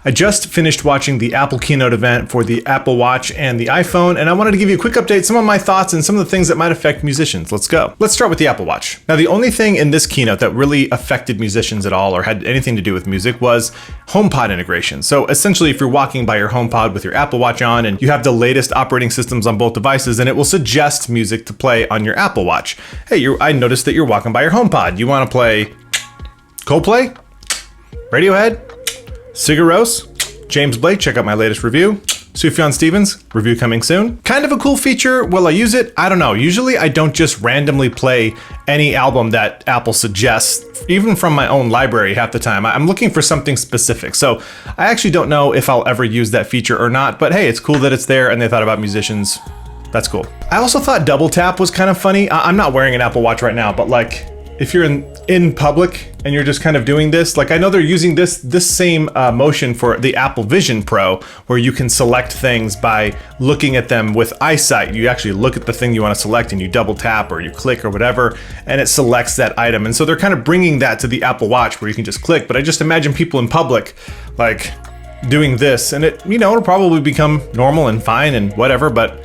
I just finished watching the Apple keynote event for the Apple Watch and the iPhone, and I wanted to give you a quick update, some of my thoughts and some of the things that might affect musicians. Let's go. Let's start with the Apple Watch. Now, the only thing in this keynote that really affected musicians at all or had anything to do with music was HomePod integration. So essentially, if you're walking by your HomePod with your Apple Watch on and you have the latest operating systems on both devices, then it will suggest music to play on your Apple Watch. Hey, I noticed that you're walking by your HomePod. You want to play Coldplay? Radiohead? Sigur Rós? James Blake, check out my latest review. Sufjan Stevens, review coming soon. Kind of a cool feature. Will I use it? I don't know. Usually I don't just randomly play any album that Apple suggests, even from my own library half the time. I'm looking for something specific. So I actually don't know if I'll ever use that feature or not, but hey, it's cool that it's there and they thought about musicians. That's cool. I also thought double tap was kind of funny. I'm not wearing an Apple Watch right now, but like if you're in public and you're just kind of doing this, like I know they're using this same motion for the Apple Vision Pro, where you can select things by looking at them with eyesight. You actually look at the thing you want to select and you double tap or you click or whatever, and it selects that item. And so they're kind of bringing that to the Apple Watch where you can just click. But I just imagine people in public like doing this, and it'll probably become normal and fine and whatever, but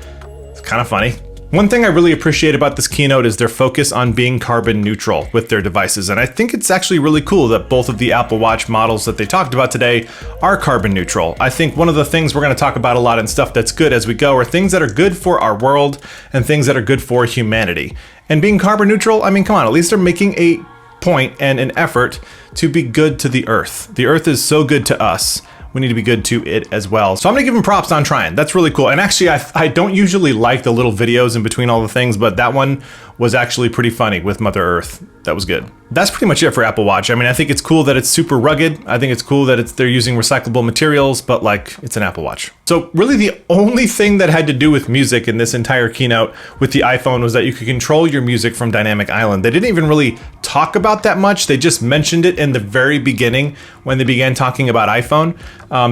it's kind of funny. One thing I really appreciate about this keynote is their focus on being carbon neutral with their devices. And I think it's actually really cool that both of the Apple Watch models that they talked about today are carbon neutral. I think one of the things we're going to talk about a lot and stuff that's good as we go are things that are good for our world and things that are good for humanity. And being carbon neutral, I mean, come on, at least they're making a point and an effort to be good to the Earth. The Earth is so good to us. We need to be good to it as well. So I'm gonna give them props on trying. That's really cool. And actually, I don't usually like the little videos in between all the things, but that one was actually pretty funny with Mother Earth. That was good. That's pretty much it for Apple Watch. I mean, I think it's cool that it's super rugged. I think it's cool that they're using recyclable materials, but like, it's an Apple Watch. So really the only thing that had to do with music in this entire keynote with the iPhone was that you could control your music from Dynamic Island. They didn't even really talk about that much. They just mentioned it in the very beginning when they began talking about iPhone.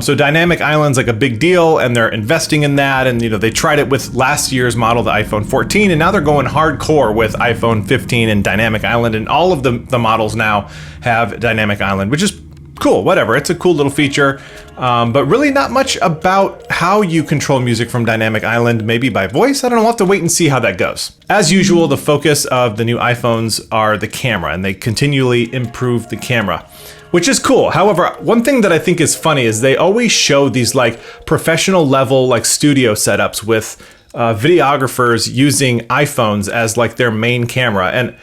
So Dynamic Island's like a big deal, and they're investing in that. And they tried it with last year's model, the iPhone 14, and now they're going hardcore with iPhone 15 and Dynamic Island, and all of the models now have Dynamic Island, which is cool, whatever. It's a cool little feature, but really not much about how you control music from Dynamic Island, maybe by voice. I don't know, we'll have to wait and see how that goes. As usual, the focus of the new iPhones are the camera, and they continually improve the camera, which is cool. However, one thing that I think is funny is they always show these like professional level like studio setups with videographers using iPhones as like their main camera. And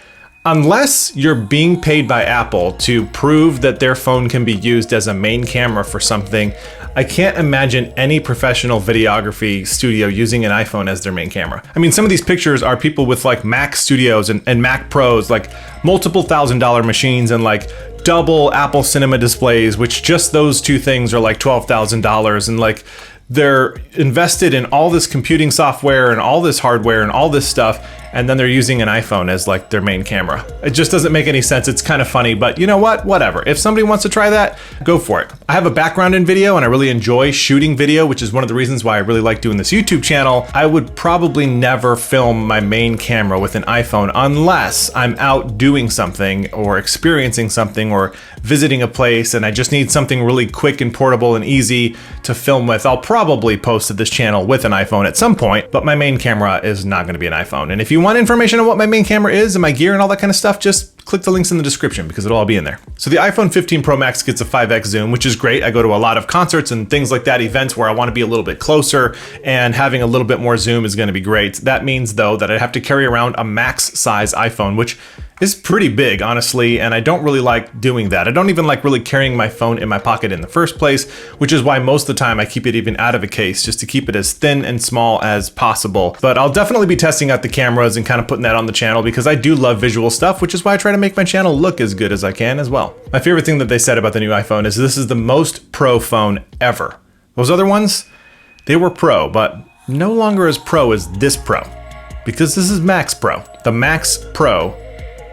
unless you're being paid by Apple to prove that their phone can be used as a main camera for something, I can't imagine any professional videography studio using an iPhone as their main camera. I mean, some of these pictures are people with like Mac Studios and Mac Pros, like multiple $1,000 machines and like double Apple Cinema displays, which just those two things are like $12,000, and like they're invested in all this computing software and all this hardware and all this stuff, and then they're using an iPhone as like their main camera. It just doesn't make any sense. It's kind of funny, but you know what? Whatever. If somebody wants to try that, go for it. I have a background in video and I really enjoy shooting video, which is one of the reasons why I really like doing this YouTube channel. I would probably never film my main camera with an iPhone unless I'm out doing something or experiencing something or visiting a place and I just need something really quick and portable and easy to film with. I'll probably post to this channel with an iPhone at some point, but my main camera is not going to be an iPhone. And if you want information on what my main camera is and my gear and all that kind of stuff, just click the links in the description because it'll all be in there. So the iPhone 15 Pro Max gets a 5x zoom, which is great. I go to a lot of concerts and things like that, events where I want to be a little bit closer, and having a little bit more zoom is going to be great. That means though that I have to carry around a max size iPhone, which is pretty big, honestly, and I don't really like doing that. I don't even like really carrying my phone in my pocket in the first place, which is why most of the time I keep it even out of a case, just to keep it as thin and small as possible. But I'll definitely be testing out the cameras and kind of putting that on the channel because I do love visual stuff, which is why I try to make my channel look as good as I can as well. My favorite thing that they said about the new iPhone is this is the most pro phone ever. Those other ones, they were pro, but no longer as pro as this Pro, because this is Max Pro, the Max Pro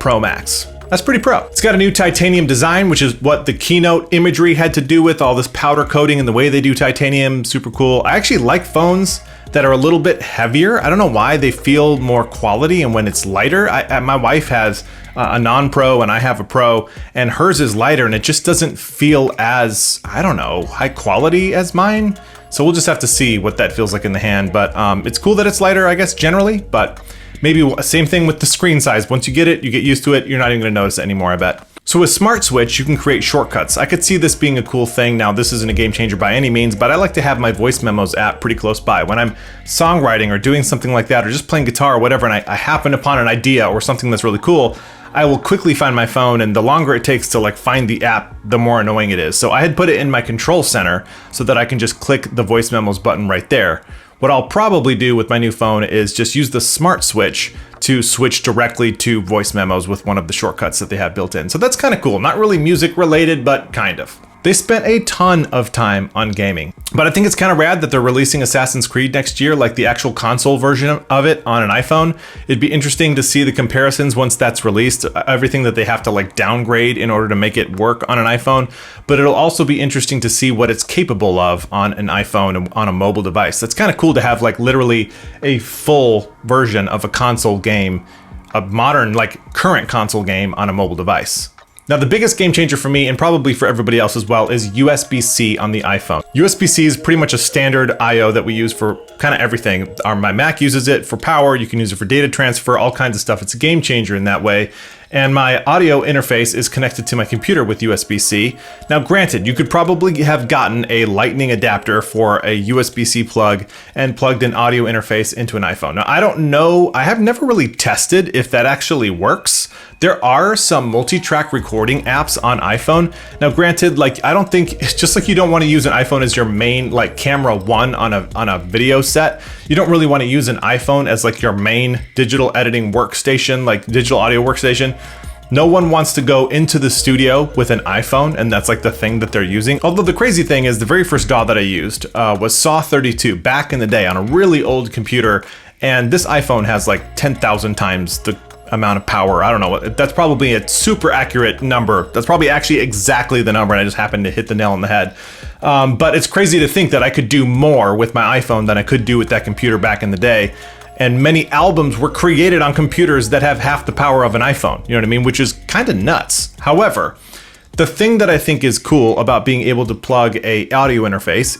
Pro Max. That's pretty pro. It's got a new titanium design, which is what the keynote imagery had to do with, all this powder coating and the way they do titanium. Super cool. I actually like phones that are a little bit heavier. I don't know why. They feel more quality, and when it's lighter, my wife has a non-pro and I have a pro, and hers is lighter and it just doesn't feel as, I don't know, high quality as mine. So we'll just have to see what that feels like in the hand, but it's cool that it's lighter, I guess, generally, but maybe same thing with the screen size. Once you get it, you get used to it, you're not even gonna notice it anymore, I bet. So with Smart Switch, you can create shortcuts. I could see this being a cool thing. Now, this isn't a game changer by any means, but I like to have my voice memos app pretty close by. When I'm songwriting or doing something like that, or just playing guitar or whatever, and I happen upon an idea or something that's really cool, I will quickly find my phone, and the longer it takes to like find the app, the more annoying it is. So I had put it in my control center so that I can just click the voice memos button right there. What I'll probably do with my new phone is just use the Smart Switch to switch directly to voice memos with one of the shortcuts that they have built in. So that's kind of cool. Not really music related, but kind of. They spent a ton of time on gaming, but I think it's kind of rad that they're releasing Assassin's Creed next year, like the actual console version of it on an iPhone. It'd be interesting to see the comparisons once that's released, everything that they have to like downgrade in order to make it work on an iPhone, but it'll also be interesting to see what it's capable of on an iPhone and on a mobile device. That's kind of cool to have like literally a full version of a console game, a modern, like current console game on a mobile device. Now, the biggest game changer for me, and probably for everybody else as well, is USB-C on the iPhone. USB-C is pretty much a standard I/O that we use for kind of everything. My Mac uses it for power, you can use it for data transfer, all kinds of stuff. It's a game changer in that way. And my audio interface is connected to my computer with USB-C. Now, granted, you could probably have gotten a lightning adapter for a USB-C plug and plugged an audio interface into an iPhone. Now, I don't know, I have never really tested if that actually works. There are some multi-track recording apps on iPhone. Now, granted, like, I don't think, just like you don't want to use an iPhone as your main, like, camera one on a video set, you don't really want to use an iPhone as like your main digital editing workstation, like digital audio workstation. No one wants to go into the studio with an iPhone, and that's like the thing that they're using. Although the crazy thing is, the very first DAW that I used was SAW32 back in the day on a really old computer, and this iPhone has like 10,000 times the amount of power. I don't know, that's probably a super accurate number. That's probably actually exactly the number, and I just happened to hit the nail on the head. But it's crazy to think that I could do more with my iPhone than I could do with that computer back in the day. And many albums were created on computers that have half the power of an iPhone, you know what I mean? Which is kind of nuts. However, the thing that I think is cool about being able to plug a audio interface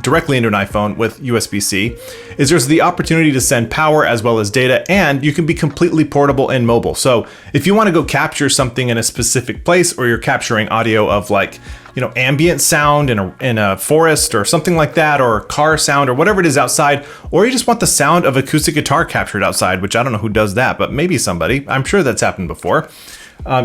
directly into an iPhone with USB-C is there's the opportunity to send power as well as data, and you can be completely portable and mobile. So if you want to go capture something in a specific place, or you're capturing audio of like, you know, ambient sound in a forest or something like that, or car sound or whatever it is outside, or you just want the sound of acoustic guitar captured outside, which I don't know who does that, but maybe somebody. I'm sure that's happened before.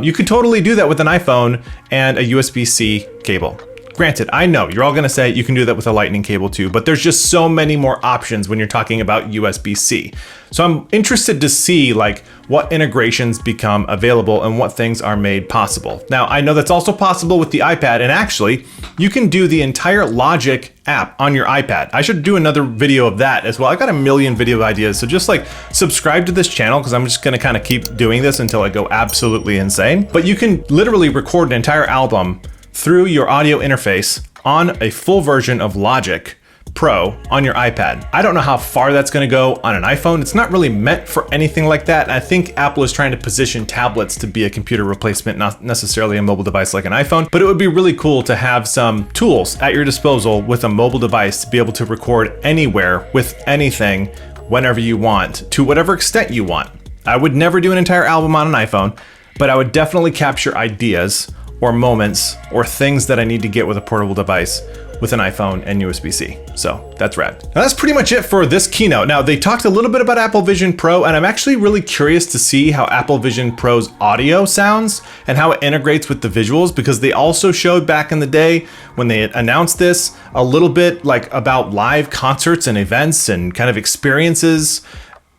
You could totally do that with an iPhone and a USB-C cable. Granted, I know you're all gonna say you can do that with a lightning cable too, but there's just so many more options when you're talking about USB-C. So I'm interested to see like what integrations become available and what things are made possible. Now, I know that's also possible with the iPad, and actually you can do the entire Logic app on your iPad. I should do another video of that as well. I got a million video ideas, so just like subscribe to this channel, because I'm just gonna kind of keep doing this until I go absolutely insane. But you can literally record an entire album through your audio interface on a full version of Logic Pro on your iPad. I don't know how far that's gonna go on an iPhone. It's not really meant for anything like that. I think Apple is trying to position tablets to be a computer replacement, not necessarily a mobile device like an iPhone, but it would be really cool to have some tools at your disposal with a mobile device to be able to record anywhere with anything whenever you want, to whatever extent you want. I would never do an entire album on an iPhone, but I would definitely capture ideas or moments or things that I need to get with a portable device with an iPhone and USB-C. So that's rad. Now that's pretty much it for this keynote. Now they talked a little bit about Apple Vision Pro, and I'm actually really curious to see how Apple Vision Pro's audio sounds and how it integrates with the visuals, because they also showed back in the day when they announced this a little bit like about live concerts and events and kind of experiences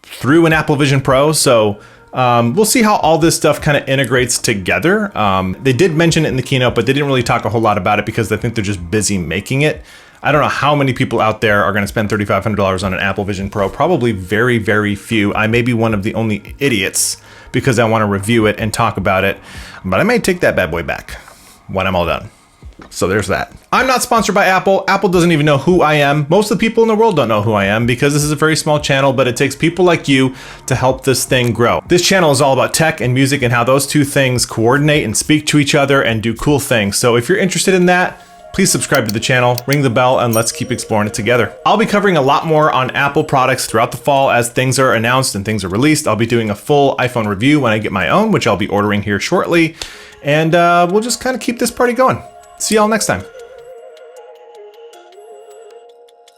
through an Apple Vision Pro. So we'll see how all this stuff kind of integrates together. They did mention it in the keynote, but they didn't really talk a whole lot about it because I think they're just busy making it. I don't know how many people out there are going to spend $3,500 on an Apple Vision Pro. Probably very, very few. I may be one of the only idiots, because I want to review it and talk about it, but I may take that bad boy back when I'm all done. So there's that. I'm not sponsored by Apple. Apple doesn't even know who I am. Most of the people in the world don't know who I am because this is a very small channel, but it takes people like you to help this thing grow. This channel is all about tech and music and how those two things coordinate and speak to each other and do cool things. So if you're interested in that, please subscribe to the channel, ring the bell, and let's keep exploring it together. I'll be covering a lot more on Apple products throughout the fall as things are announced and things are released. I'll be doing a full iPhone review when I get my own, which I'll be ordering here shortly. And we'll just kind of keep this party going. See y'all next time.